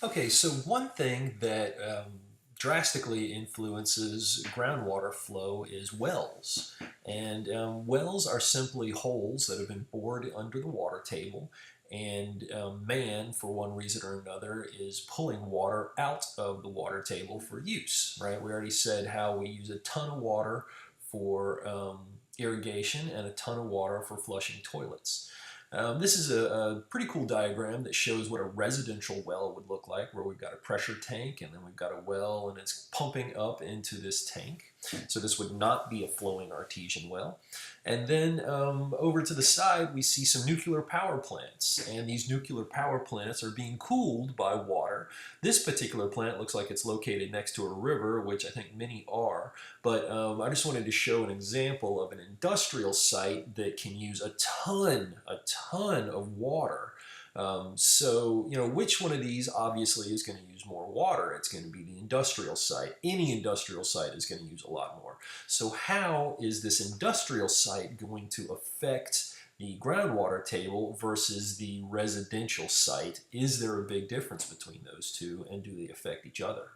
Okay, so one thing that drastically influences groundwater flow is wells. And wells are simply holes that have been bored under the water table. And man, for one reason or another, is pulling water out of the water table for use, right? We already said how we use a ton of water for irrigation and a ton of water for flushing toilets. This is a pretty cool diagram that shows what a residential well would look like, where we've got a pressure tank and then we've got a well and it's pumping up into this tank. So this would not be a flowing artesian well. And then over to the side, we see some nuclear power plants. And these nuclear power plants are being cooled by water. This particular plant looks like it's located next to a river, which I think many are. But I just wanted to show an example of an industrial site that can use a ton of water. Which one of these obviously is going to use more water? It's going to be the industrial site. Any industrial site is going to use a lot more. So how is this industrial site going to affect the groundwater table versus the residential site? Is there a big difference between those two, and do they affect each other?